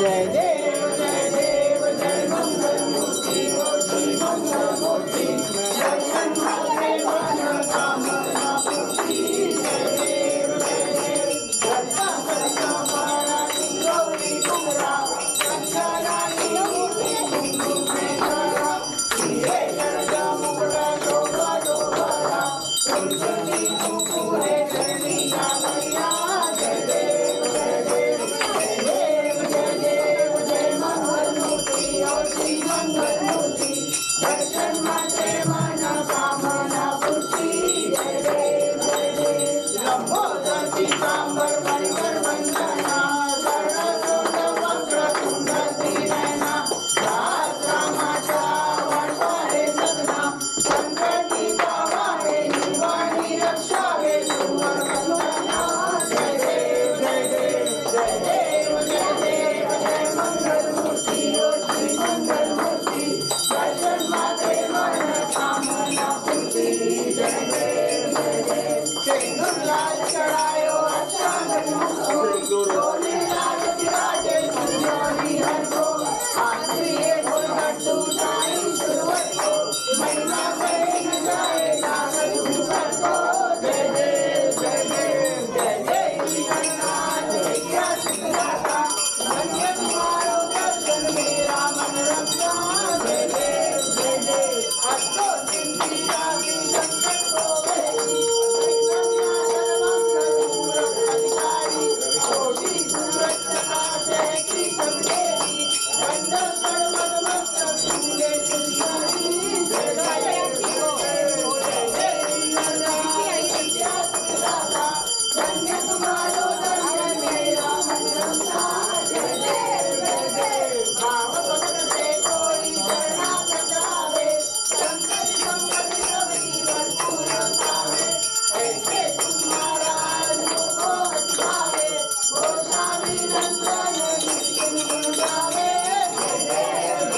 जय देव जय देव जय मंगल मूर्ती श्री मंगल मूर्ती दर्शन मात्रे मन कामना पूर्ती जय देव करता करता मारा गौरी कुमरा संचारानी मूर्ती कुंकुमेश्वरा हिरे गरजा मुकुटा शोभा शोभरा कुंजनी मुकुरे चरणी मैया जय देव श्री मंगल मूर्ति दर्शन मात्रे मन कामना पूर्ति जय देव लंबोदर पीतांबर मणिकर वंदना सर्वसुंद वक्रतुंड त्रिनयना सहस्रमाचा वर्षारे सगना संकटी पावारे निवाणी रक्षावे सुवर्णवंदना जय देव जय देव जय देव जय मंगल मूर्ति श्री मंगल मूर्ति दर्शन मात्रे मन कामना पूर्ति जय देव सिंदूर लाल चढ़ायो अष्टांग डोले लाल विराजे मंजोरी हर को आश्रिये गोलगट्टू साईं सुरवट को महिमा करे न जाए नागद ऊपर को जय देव जय जय गणनाथ विद्या सिद्धाता धन्य तुम्हारो दर्शन मेरा मन रखता जय देव अष्टो सिद्धि जाति संकट को भेदी सर्वमंगल मूरत अधिकारी कोटि गुणरत्न जय की सबदेवी दंड सर्वद मस्तक तुले सुधारी जय विद्या सिद्धाता धन्य तुम्हारो दर्शन मेरा मन रखता जय देव भाव भक्त से कोई शरणागत आवे संकट संकट सबकी भरपूर पावे ऐसे तुम्हारा रूप दिखावे वो स्वामी नंदन नित्य गुण गावे जय देव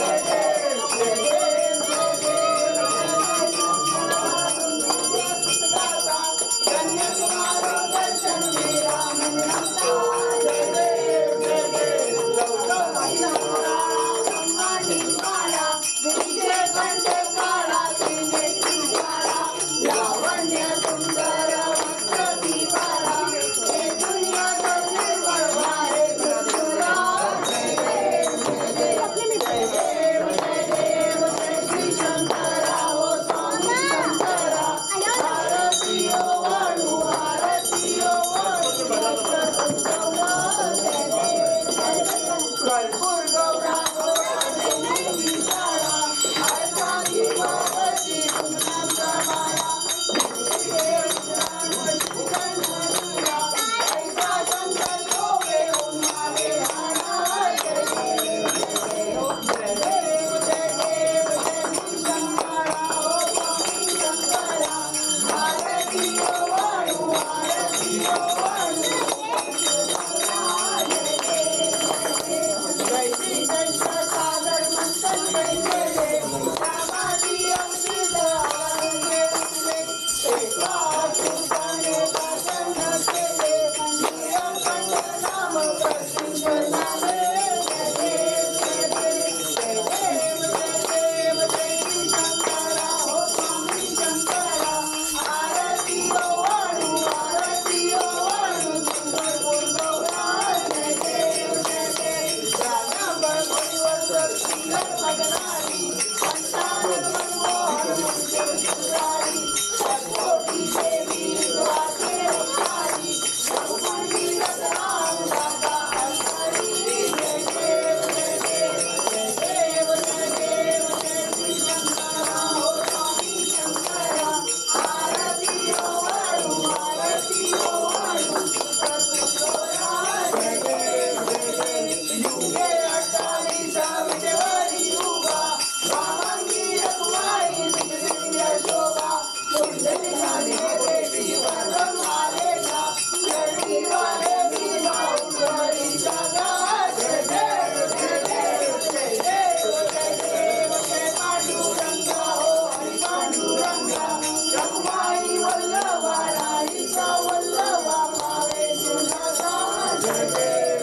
धन्य तुम्हारो दर्शन मेरा मन रखता जय देव लौटो महिला ब्रह्मांडी माला विजय कंठ काला त्रिनेत्री ज्वाला लावण्य सुंदर वक्र दीवाला हे दुनिया कर निर्मल वारे गुरुरा जय देव जय श्री शंकरा हो स्वामी शंकरा आरतियो वाणु कर्पूर गौरा विशाला हरकाली पार्वती पुन्हा समाया ऐसा शंकर होवे उन्मावे हाना जय देव जय श्री शंकरा हो स्वामी शंकरा आरतियो वाणु जय श्री कृष्ण सागर मंथन कैले रामाजी अवधूत अवंगे उतले एका सुताने दर्शन केले नीलकंठ नाम प्रसिद्ध झाले जय देव जय श्री शंकरा हो स्वामी शंकरा आरतियो वाणु कर्पूर गौरा जय देव राधाबर परिवर्तक सुंदर मगनारी संतान मनमोहन मुझे सुधारी कोटि देवी द्वारे उतारी रघुकुंडी रतनाम दाता हरि जय देव जय श्री शंकरा हो स्वामी शंकरा आरतियो वाणु कर्पूर गौरा जय देव युगे अट्टालीसा विजयवारी युगा वामंगी रघुमाई दिव्य शोभा कुंडली नानी देवी वरदम आलेगा चरणी वाले भीमा उठवरी जागा जय देव जय पांडुरंगा हो हरि पांडुरंगा रघुमाई वल्लभा राईचा वल्लभा पावे सुनाचा जय देव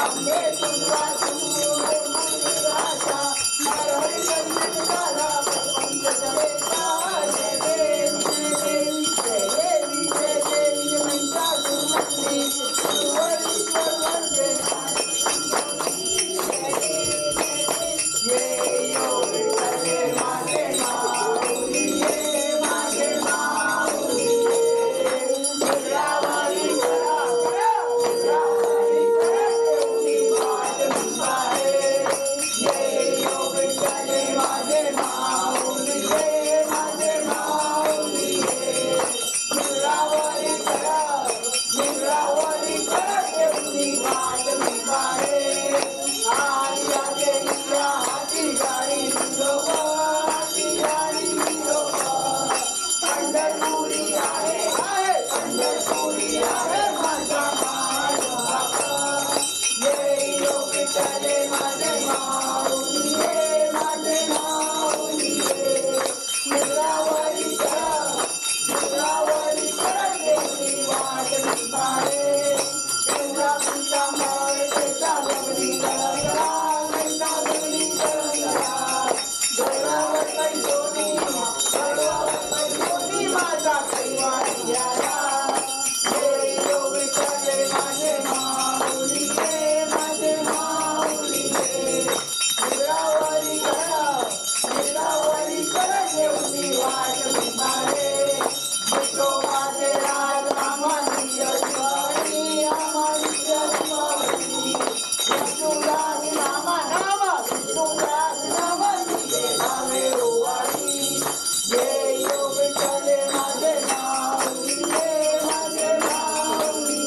आंबे तुझा तुझे मुनिराजा हरहरी कंजन झाला पंच चलेचा जय देवी जय देवी जय देवी महिषासुरमर्दिनी सुरवरीश्वर वंदे ये योग चले माझे माऊली ये माझे माऊली मुद्रावरी करा मुद्रावरी करा देवनी माझे मुंबाहे ये योग चले माझे माऊली ये माझे माऊली मुद्रावरी करा देवनी माझे मुंबाहे आली आले निया हाती गाडी निरोबा हाती गाडी निरोबा पंढरपुरी आहे पंढरपुरी आहे माझा बाबा ये योग चले माझे माऊली ये माझे माऊली मुद्रावरी करा देवनी वाट निभाए तेजा तुझा मार तेजा लगडी करा तेजा लगडी करा गौरावर पैसोनी माझा कैवारी याला ये योग चले माझे माऊली ये माझे माऊली मुद्रावरी करा देवनी वाट निभाए तो माझे राज आमानी यशवरी आमानी यशवरी विष्णुदास नामा विष्णुदास नामा नामे ओवारी ये योग चले माझे माऊली ये माझे माऊली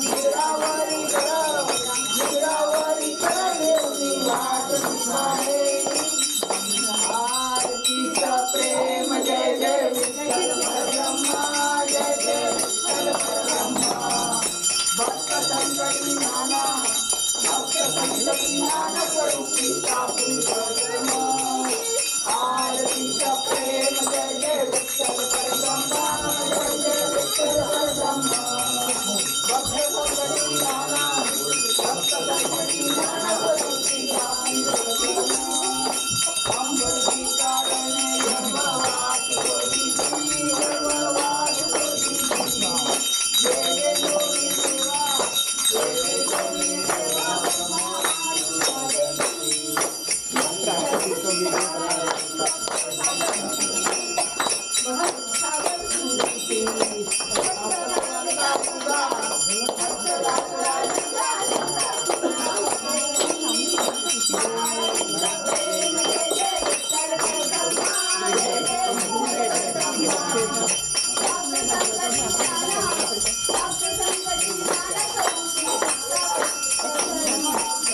मुद्रावरी करा देवनी वाट निभाए आरतीचा प्रेम जय जय विठ्ठल परब्रह्मा जय जय विठ्ठल परब्रह्मा भक्त संतती नाना स्वरूपी कापुनी परब्रह्म आरतीचा प्रेम जय जय विठ्ठल परब्रह्मा जय जय विठ्ठल परब्रह्मा भक्त संतती नाना स्वरूपी कापुनी परब्रह्म अंबरती कारणे गर्भवास होती गर्भवास होती जय जय जोगी सेवा जय जय जोगी सेवा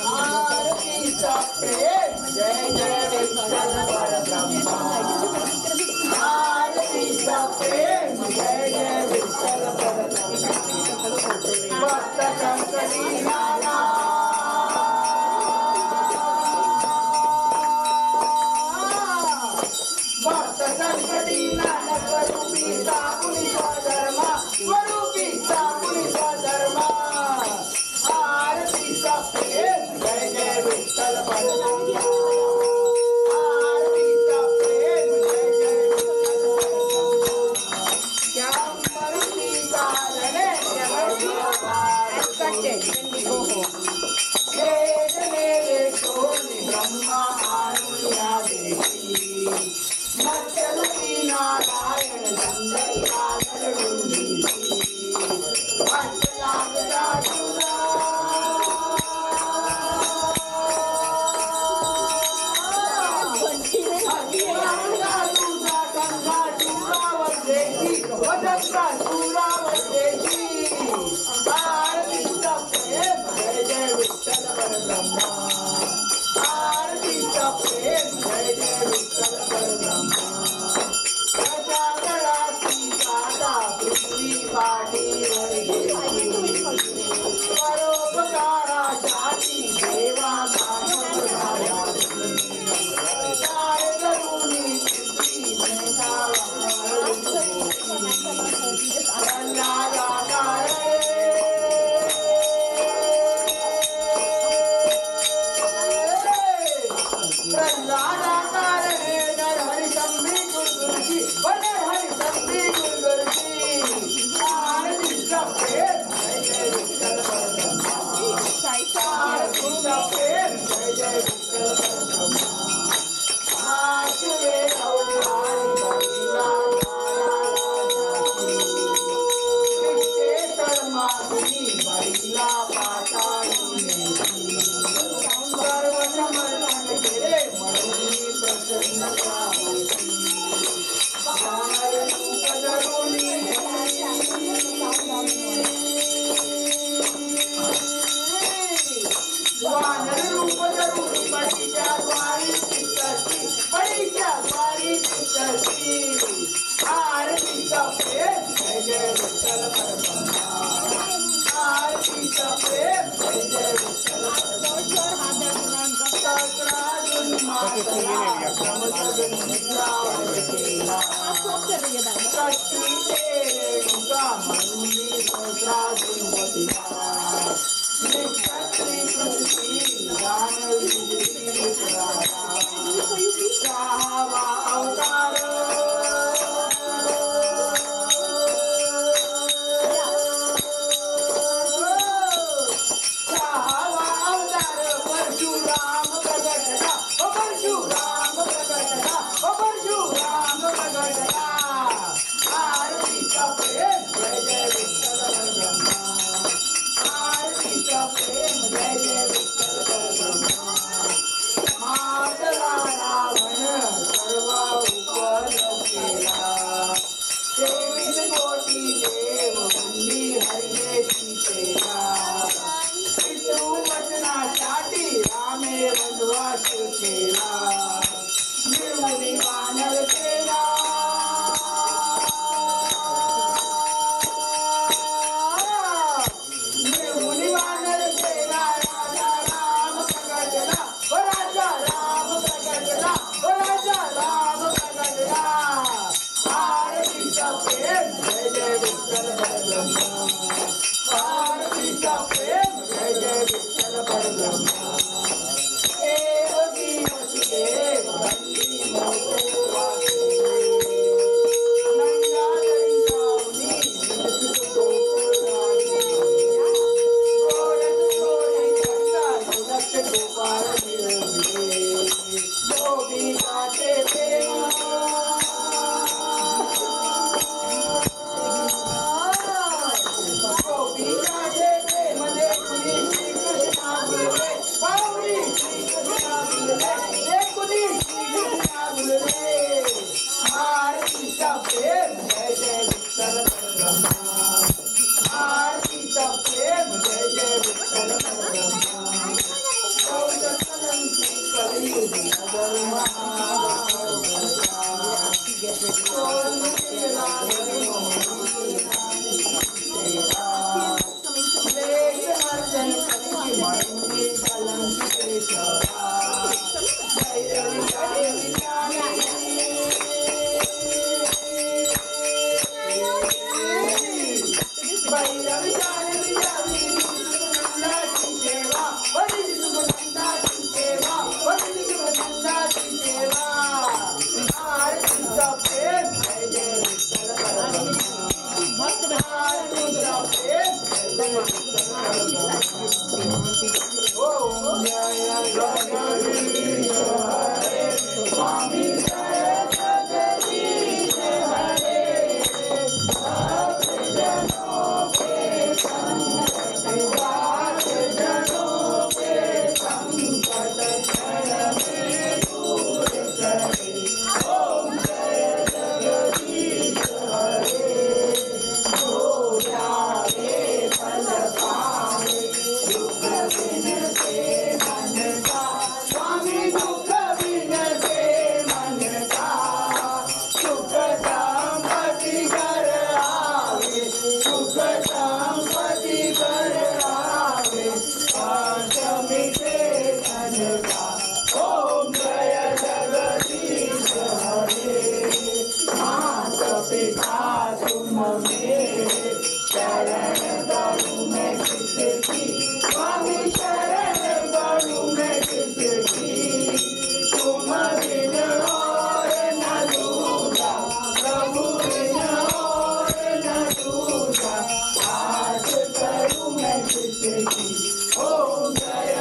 आरतीचा प्रेम जय जय विठ्ठल परब्रह्मा आरतीचा प्रेम जय जय विठ्ठल परब्रह्मा भक्त संकटी नाना भक्त संकटी नाना स्वरूपी कापुनी स्वधर्मा स्वरूपी कापुनी स्वधर्मा आरतीचा प्रेम जय जय विठ्ठल परब्रह्मा आरतीचा प्रेम जय जय विठ्ठल परब्रह्मा शंभरुनी कारणे वेद मेरे सोनी ब्रह्मा आनुया देवी मत्यरूपी नारायण चंद्रिका नरडुंडी पंचलागदा चुरा वदंता सुरावतेची आरतीचा प्रेम जय जय विठ्ठल परब्रह्मा आरतीचा प्रेम जय जय विठ्ठल परब्रह्मा प्रजागराची दादा पृथ्वी पाठीवर गेली परोपकारासाठी देवा दानवराया काय करुणी सिद्धी आरतीचा प्रेम जय जय विठ्ठल परब्रह्मा आठवे अवतारी बळीला विश्वेश्वर मागणी बळीला पाताळी नेती सर्व समर्पण केले म्हणून प्रसन्नता होती बाळ रूप धरुनी वानर रूप धरुनी बळीच्या द्वारी चित्तची बळीच्या द्वारी चित्तची आरतीचा प्रेम जय जय विठ्ठल परब्रह्मा आरतीचा प्रेम जय जय विठ्ठल परब्रह्मा सहस्रार्जुन मातला समसगुण निद्रावतीला कष्टी तेरे रेणुका म्हणून सहस्रार्जुन वतीला निक्षत्री पृथ्वी दान विजयी विठ्ठला सहावा अवतार परशुराम प्रगटला परशुराम प्रगटला परशुराम प्रगटला आरतीचा प्रेम जय जय विठ्ठल परब्रह्मा आरतीचा प्रेम जय जय विठ्ठल परब्रह्मा मातला रावण सर्व उपद्रव केला तेवीस कोटी देव वंदी हरिले सीतेला वचनासाठी रामे वनवास केला निर्मुनी वानर केला निर्मुनी वानर केला राजा राम प्रगटला राजा राम प्रगटला राजा राम प्रगटला आरतीचा प्रेम जय जय विठ्ठल परब्रह्मा आरतीचा प्रेम जय जय विठ्ठल परब्रह्मा देवकी वसुदेव बंदी मोठे वासुदेव नंदादरी सावनी विनसुत गोकुळ गोड दक्ष गोपाळ निरंजने गोपिकाचे प्रेम गोपिकाचे प्रेम देखुनी श्रीकृष्णा बोलले बाहुली श्रीकृष्णा बोलले देखुनी श्रीकृष्णा बोलले आरतीचा प्रेम जय जय विठ्ठल परब्रह्मा आरतीचा प्रेम जय जय विठ्ठल परब्रह्मा कौशलंकी कलियुगी धर्म ओम जय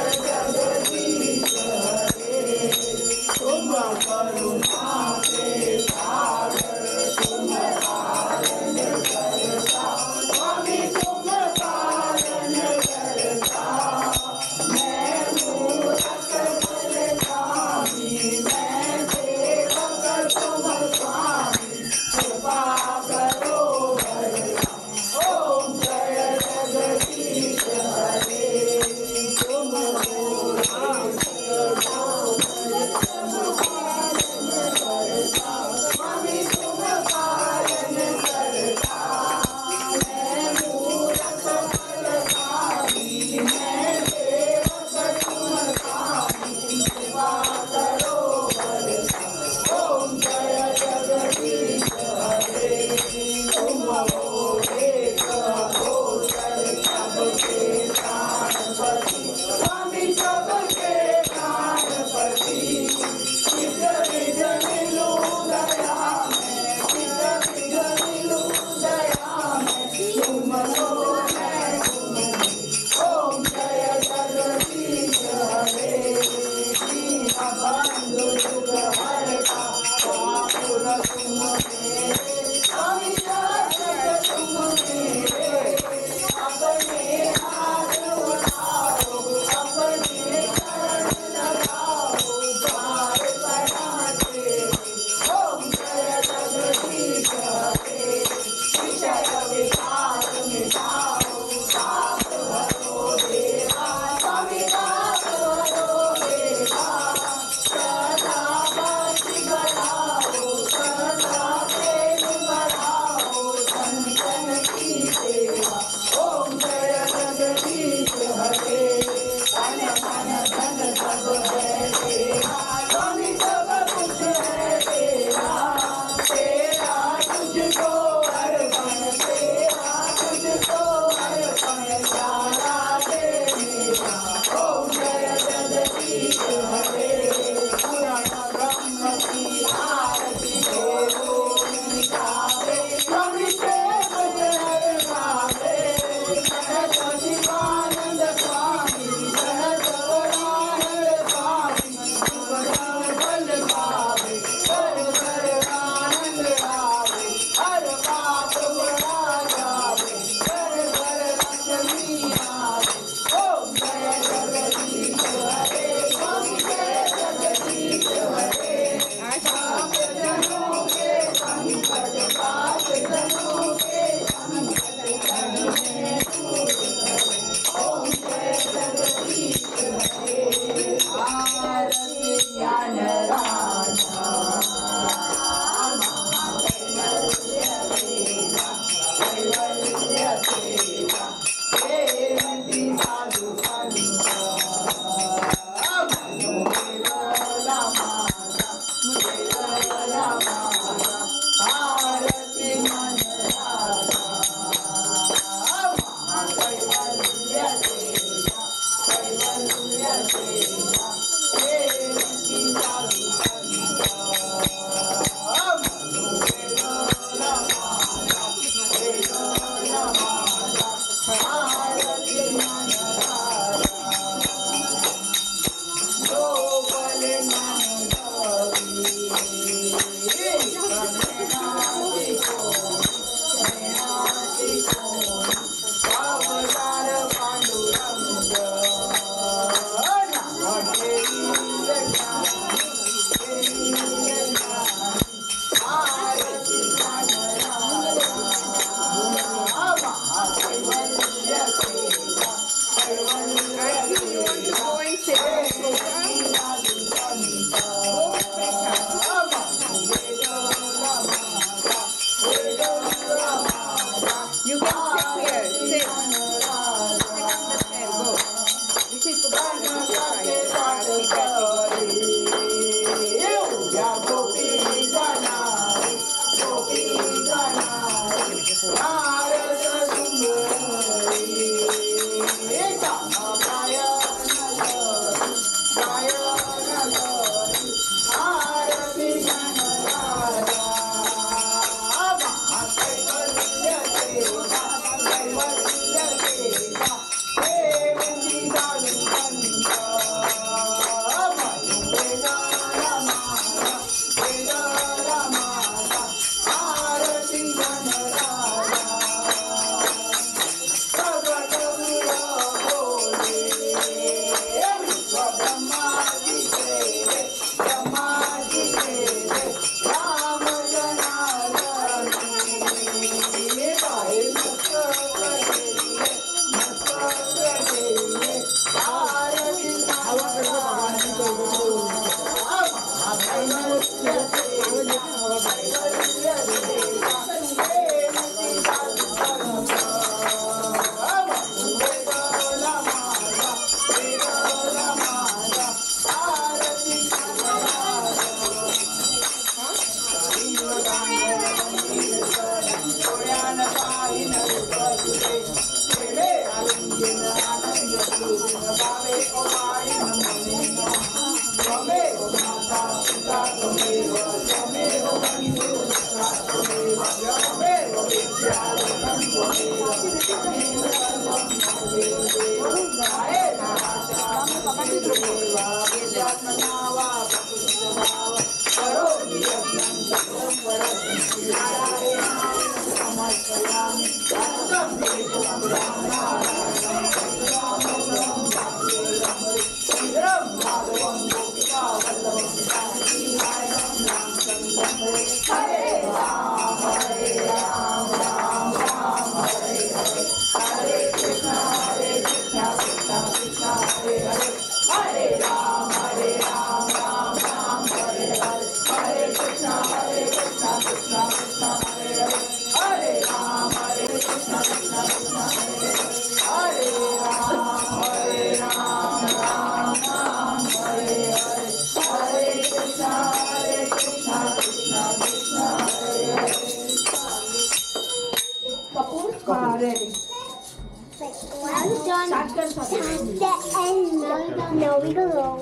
No, we go wrong.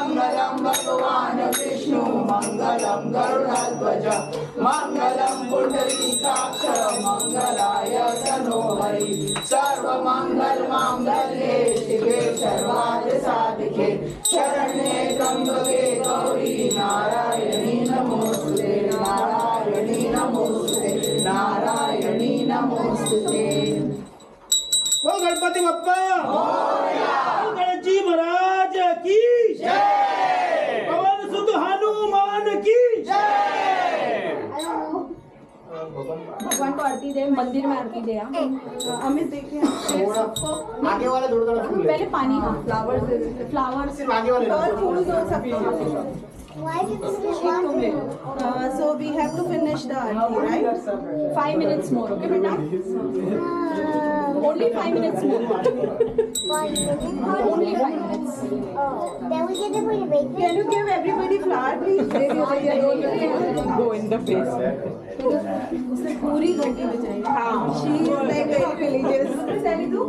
Mangalam Bhagavan Vishnu, Mangalam Garudaಧ್ವಜ, Mangalam Pundarikaksha, Mangalaya Tanohari, Sarva Mangal Mangalye, Shive Sarvadya Sadhike, Sharanye Trambake Gauri, Narayani Namostute, Narayani Namostute, Narayani Namostute. बोल गणपति बप्पा बोल गणेश जी महाराज की जय। पवन सुत हनुमान की जय। भगवान को आरती दे, मंदिर में आरती दे। अमित देखे आगे वाले थोड़ा थोड़ा फूल पहले पानी का फ्लावर्स दे देते, फ्लावर्स सिर्फ आगे वाले और फूल दो सब। Why did this one? So we have to finish the arti, right? 5 minutes more, okay, beta? Only 5 minutes more. Only 5 minutes. Then we get to put a baby. Can you give everybody flower, please? Go in the face. उसने पूरी घंटी बजाई। हाँ, she is like very religious. Tell you.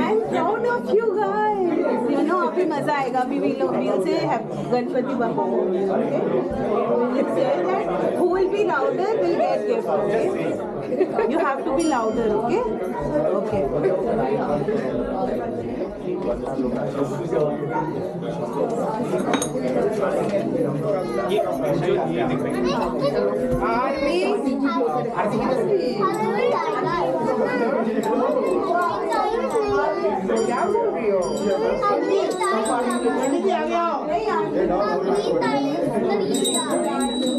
I'm proud of you guys. You know, अभी मजा आएगा. अभी we'll say Ganpati Bappa. Okay? Let's say that who will be louder will get gift. Okay? You have to be louder. Okay? Okay. क्या बोल रही हो?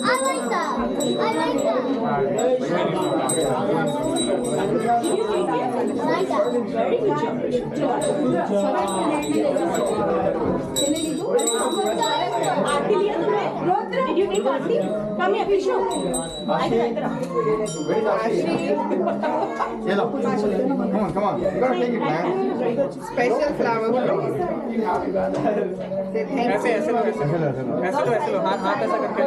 I like that. आरती लिया तुमने? Did you take Aarti? Come here, Vishu. इधर आओ. Come on. You gotta take it, man. Special flower. ऐसे ऐसे लो हाथ ऐसा करके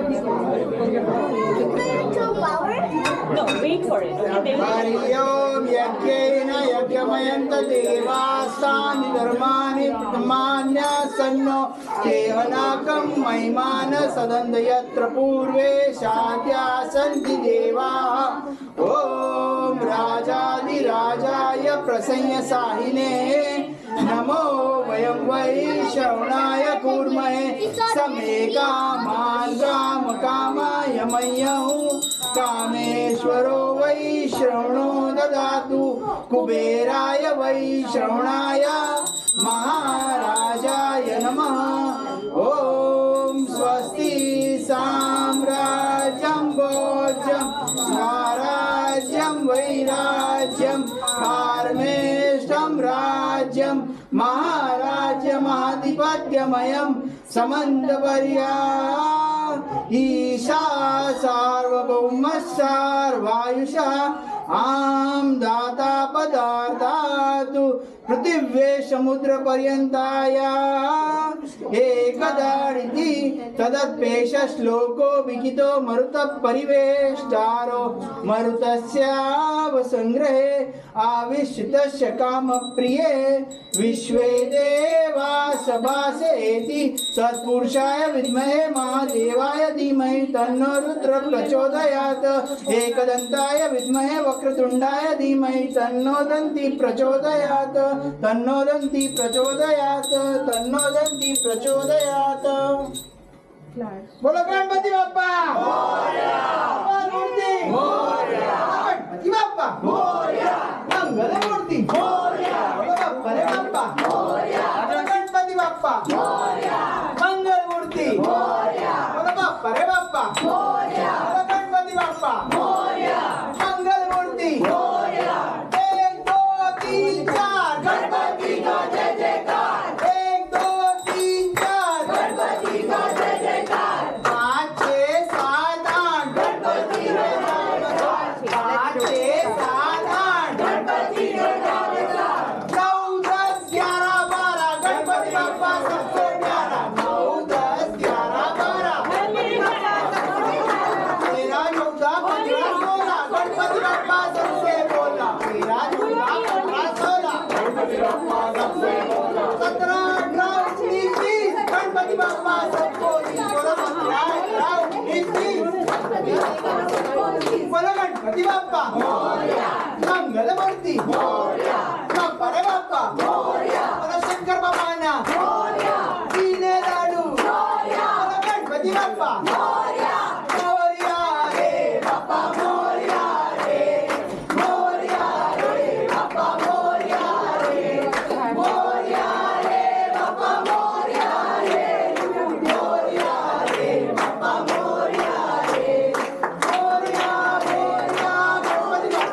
No, wait for it. Okay, they will. हरिओम यज्ञेन यज्ञमयन्त देवास्तानि धर्माणि प्रमाण्य सन्नो केहनाकं महिमान सदन्त यत्र पूर्वे शाद्या सन्ति देवाः ॐ राजाधिराजाय प्रसंयसाहिने नमो वयं वै श्रवणाय कूर्महे समे कामान् कामकामाय मह्यं कामेश्वरो वै श्रवणो ददातु कुबेराय वै श्रवणाय महाराजाय नमः ॐ स्वस्ति साम्राज्यं भोज्यं स्वराज्यं वैराज्यं कार्मेष्टं राज्यं महाराज्यमाधिपत्यमयं समन्तपर्या ईशा सार्वभौमस्सार्वायुषः आं दाता पदार्थातु पृथिव्ये समुद्रपर्यन्ताया एकदाडिति तदत्पेष श्लोको विहितो मरुतः परिवेष्टारो मरुतस्यावसंग्रहे आविष्टस्य कामप्रिये विश्वे देवा सभासेति तत्पुरुषाय विद्महे महादेवाय धीमहि तन्नो रुद्र प्रचोदयात् एकदन्ताय विद्महे वक्रतुण्डाय धीमहि तन्नो दन्ति प्रचोदयात् तन्नो दन्ति प्रचोदयात् तन्नो दन्ति प्रचोदयात् बोलो गणपती बाप्पा मोरया मूर्ती मोरया गणपती बाप्पा मोरया मंगल मूर्ती मोरया बोलो बाप्पा रे बाप्पा मोरया गणपती बाप्पा मोरया मंगल मूर्ती मोरया बोलो बाप्पा रे बाप्पा मोरया गणपती बाप्पा मोरया मंगल मूर्ती मोरया 1 2 3 4 गणपती का जय जयकार 1 2 3 4 गणपती का जय जयकार 5 6 7 8 गणपती रे 5 6 7 8 गणपती रे 9 10 11 12 गणपती बाप्पा सबसे प्यारा 9 10 11 12 13 14 15 16 गणपती बाप्पा सबसे बोला 13 14 15 16 गणपती बाप्पा सबसे बोला 17 18 19 20 गणपती बाप्पा सबको बोला 19 बोला गणपती बाप्पा मोरया मंगल मूर्ती मोरया बाप्पा रे बाप्पा मोरया बोला शंकर बाबांना मोरया तीने लाडू मोरया बोला गणपती बाप्पा मोरया मोरया रे बाप्पा मोरया रे बाप्पा मोरया रे मोरया रे बाप्पा मोरया रे मोरया रे बाप्पा मोरया रे मोरया मोरया गणपती बाप्पा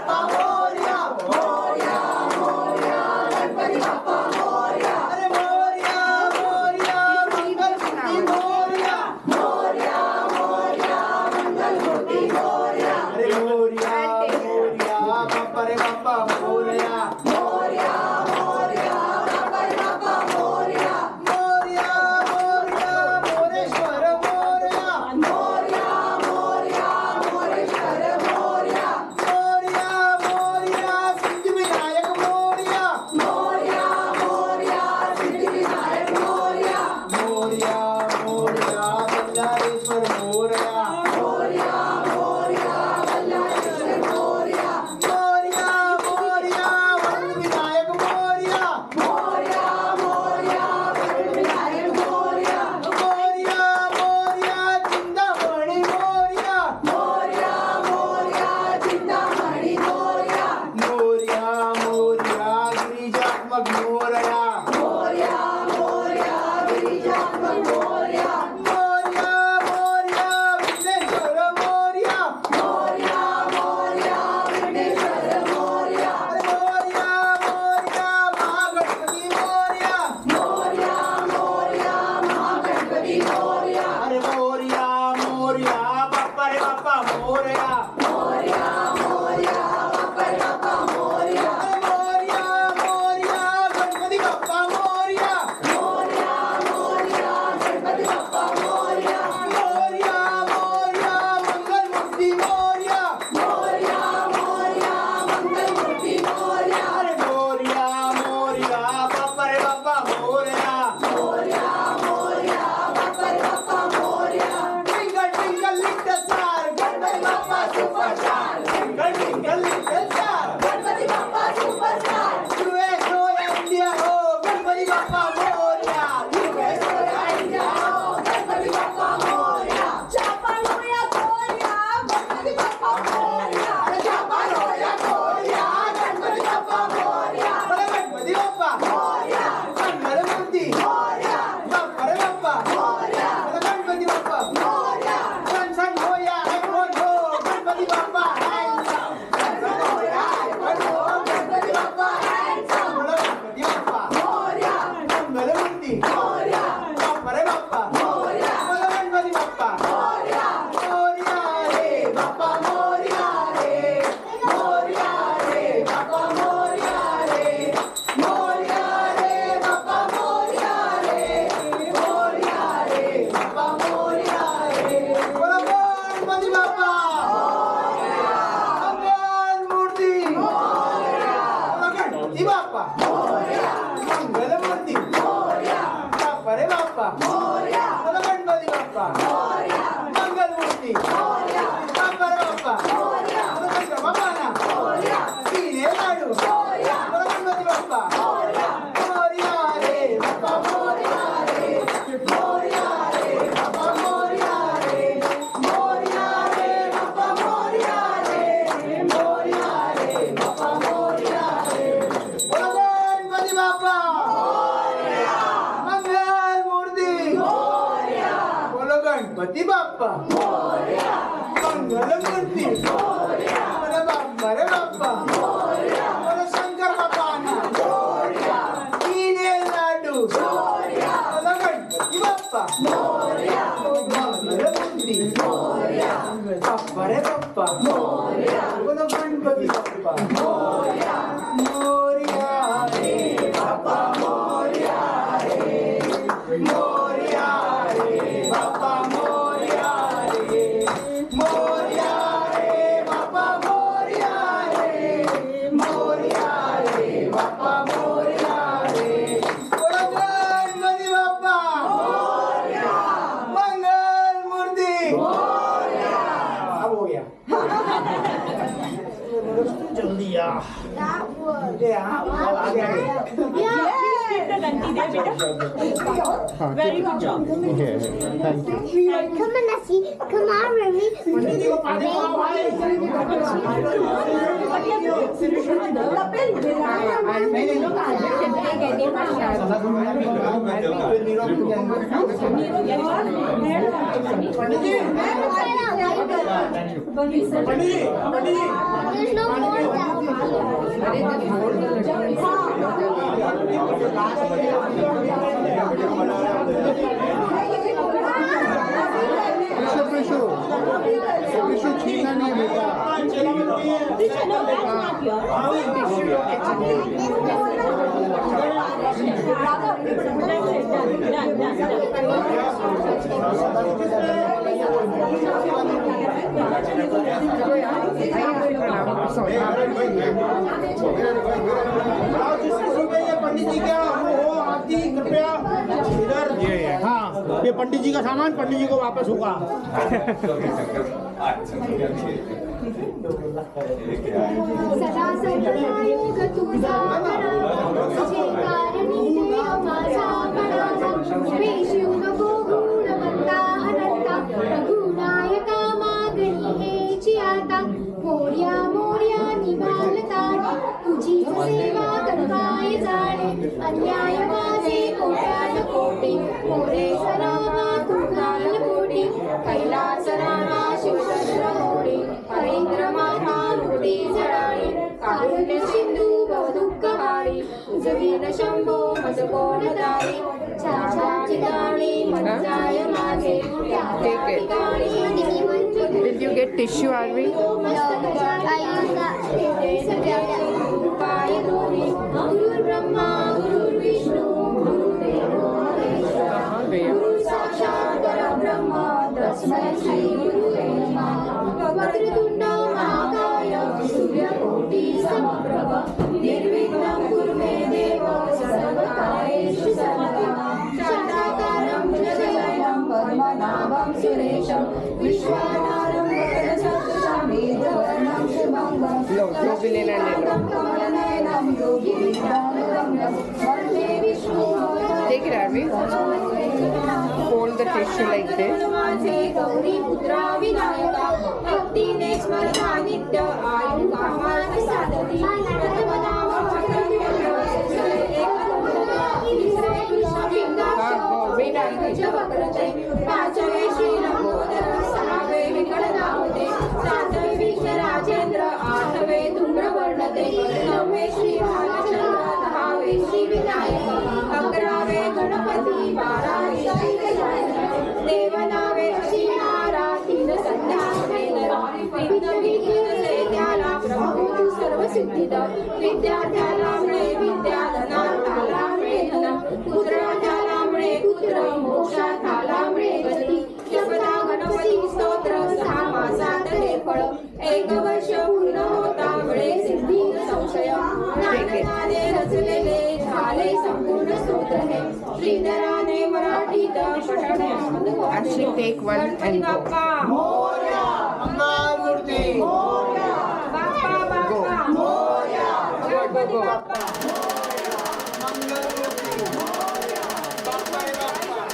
मूर्ती बाप्पा रे बाप्पा बोलो गणपती बाप्पा मोरया रे बाप्पा मोरया रे बाप्पा मोरया रे बाप्पा मोरया रे बाप्पा मोरया रे बोलो गणपती बाप्पा मंगल मूर्ती बोलो गणपती बाप्पा मंगल मूर्ती बाप्पा रे बाप्पा बोलो गणपती बाप्पा मंगल मूर्ती बाप्पा रे बाप्पा बोलो शंकर बाप्पाना तिने लाडू बोलो गणपती बाप्पा मोरया रे बाप्पा मोरया रे बाप्पा मोरया रे बाप्पा मोरया रे बाप्पा मोरया रे बोलो गणपती बाप्पा मंगल मूर्ती बोलो गणपती बाप्पा मंगल मूर्ती बोलो बाप्पा रे बाप्पा बोलो शंकर बाप्पाना तिने लाडू बोलो गणपती बाप्पा मंगल मूर्ती बाप्पा रे बाप्पा बोलो गणपती बाप्पा मोरया रे बाप्पा मोरया रे बाप्पा मोरया रे बाप्पा मोरया रे बाप्पा मोरया रे बोलो गणपती बाप्पा मंगल मूर्ती अब हो गया जल्दी आ आगे Very good job. Come on, Nessie. Come on, Remy. There's no more tissue छीनना नहीं बेटा No, that's not पंडित जी क्या वो आरती कृपया इधर हाँ ये पंडित जी का सामान पंडित जी को वापस होगा सदा सदायोग तुझा तुझे कारणी देव माझा गणाला वेशिव नको गुणवंता अनंता रघुनायका मागणी हेची आता मोर्या मोर्या निभालता तुझी सेवा करवाय जाणे अन्याय माझे कोट्यान कोटी मोरे सरावा तुझाल कोटी कैलास राणा शिवचंद्र मोरे हरेंद्र महामूर्ती जडाळे कारुण्य सिंधू बहुदुःख हारी जगीन शंभो मज कोण दारी छाछा ठिकाणी मंचाय माझे Take it. Did you get tissue, Arvi? गुरुर्ब्रह्मा गुरुर्विष्णू गुरुदेवो महेश्वरः गुरु साक्षात् परब्रह्म तस्मै श्री गुरुवे नमः वक्रतुंड महाकाय सूर्यकोटि समप्रभ निर्विघ्नं कुरु मे देव सर्वकार्येषु सर्वदा शान्ताकारं भुजगशयनं पद्मनाभं सुरेशं विश्वाधारं गगनसदृशं मेघवर्णं शुभङ्गं कमलनयनं योगिविद्यानुगम्यं वन्दे Take it, Arvi. Fold the tissue like this. माझे गौरी पुत्रा विनायका भक्तीने स्मरणा नित्य आयु कामात साधती पद्मनाभ पाचवे श्री लंबोदर सहावे विकटनामते सातवे विघ्न राजेंद्र आठवे धूम्रवर्णते नववे श्री भालचंद्र दहावे श्री विनायक अकरावे गणपती सिद्धिद विद्यार्थ्याला मिळे विद्याधना त्याला मिळे धन पुत्राला मिळे पुत्र मोक्षाला मिळे गती जपदा गणपती स्तोत्र 6 मासात हे फळ 1 वर्ष पूर्ण होता मिळे सिद्धी न संशय नारदाने रचलेले झाले संपूर्ण स्तोत्र हे श्रीधराने मराठीत पठण्यात Actually, take one Ganpati and go. Bappa Morya Mangalmurti बाप्पा बाप्पा गणपती बाप्पा मंगलमूर्ती बाप्पा रे बाप्पा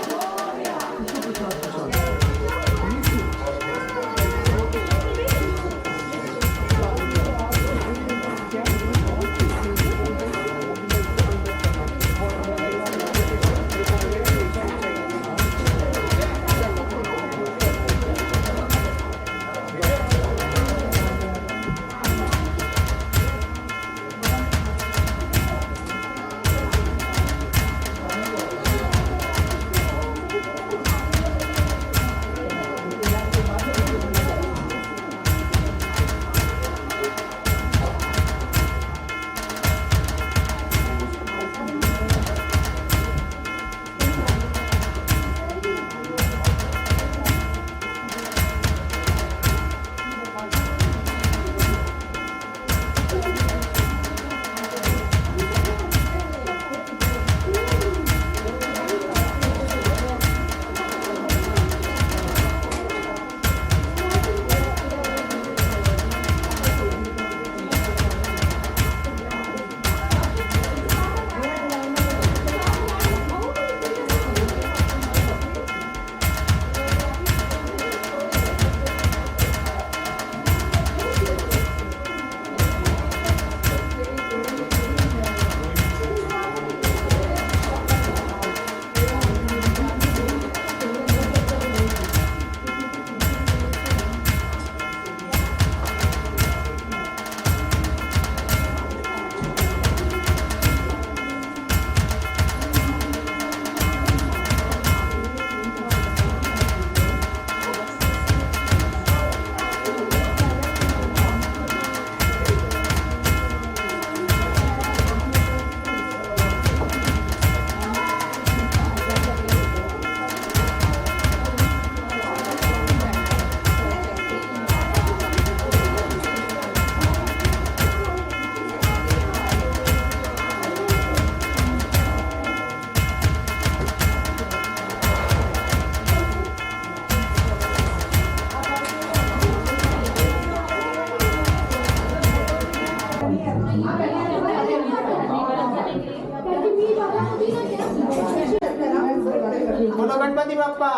बोलो गणपती बाप्पा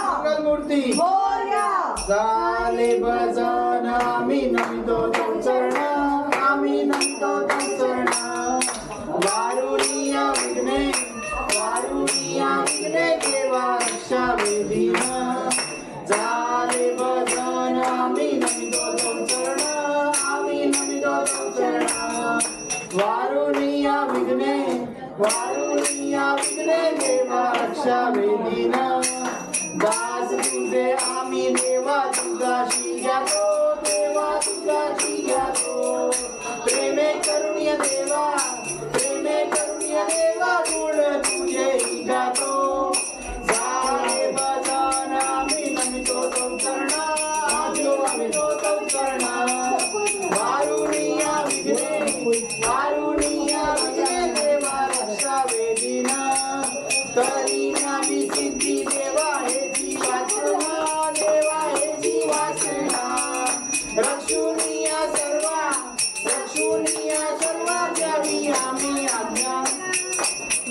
मंगलमूर्ती झाले भजन आम्ही नमितो तुम चरण आम्ही नमितो तुम चरण वारुणीया विघ्ने देवा रक्षा वेदीना झाले भजन आम्ही नमितो तुम चरण आम्ही नमितो तुम चरण वारुणीया विघ्ने देवा रक्षा वेदीना दास तुझे आम्ही देवा तुझाशी जातो देवा तुझाशी जातो प्रेमे करुण्य देवा गुण तुझे जातो झाले भजन आम्ही नमितो तुम चरण आम्ही नमितो तुम चरण वारुणीया विघ्ने देवा रक्षा वेदीना तरी नामी सिद्धी देवा हेची वासना देवा हेची वासना रक्षुनिया सर्वा द्यावी आम्ही आज्ञा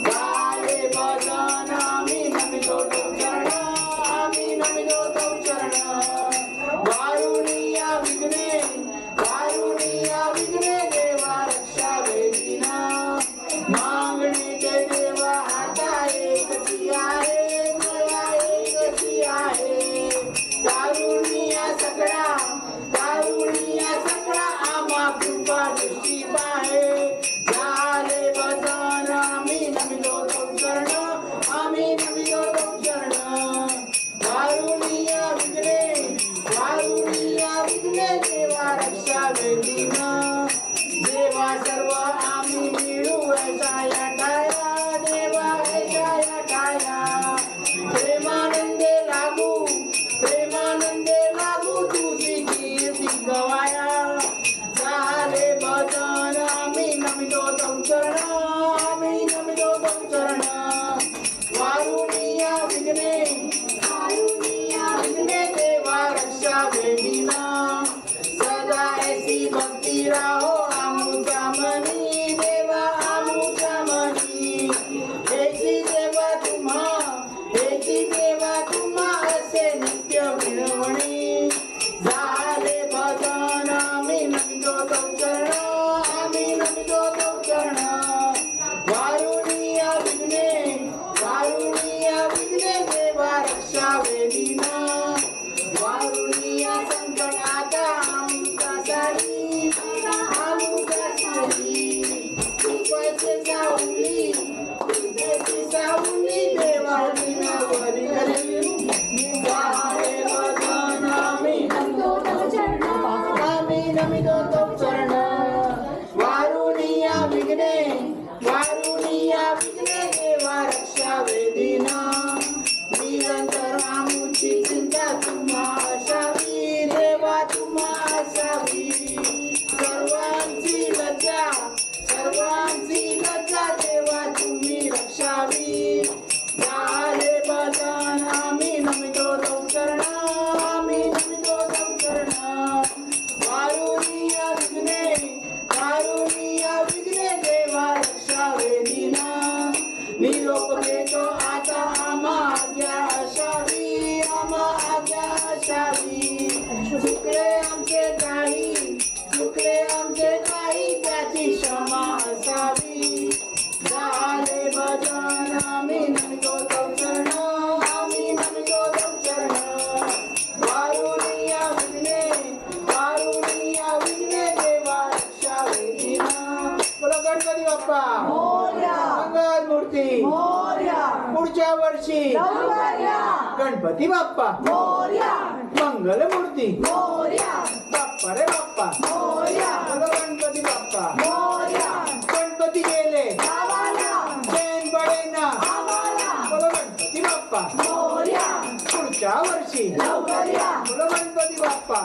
झाले भजन आम्ही नमितो तुम चरण आम्ही नमितो तुम चरण वारुणीया विघ्ने देवा रक्षा वेदीना मागणे ते देवा हाता एकची निरोप घेतो आता आम्हा आज्ञा असावी, आम्हा आज्ञा असावी. चुकले आमचे काही, चुकले आमचे काही, त्याची क्षमा असावी. झाले भजन आम्ही नमतो तव चरण, आम्ही नमतो तव चरण. वारुनिया विघ्ने, वारुनिया विघ्ने, देवा रक्षावे दिन. बोला गणपती बाप्पा मंगल मूर्ती पुढच्या वर्षी गणपती बाप्पा मंगल मूर्ती बाप्पा रे बाप्पा. बोला गणपती बाप्पा. गणपती गेले चैन पडेना. बोला गणपती बाप्पा पुढच्या वर्षी. बोला गणपती बाप्पा.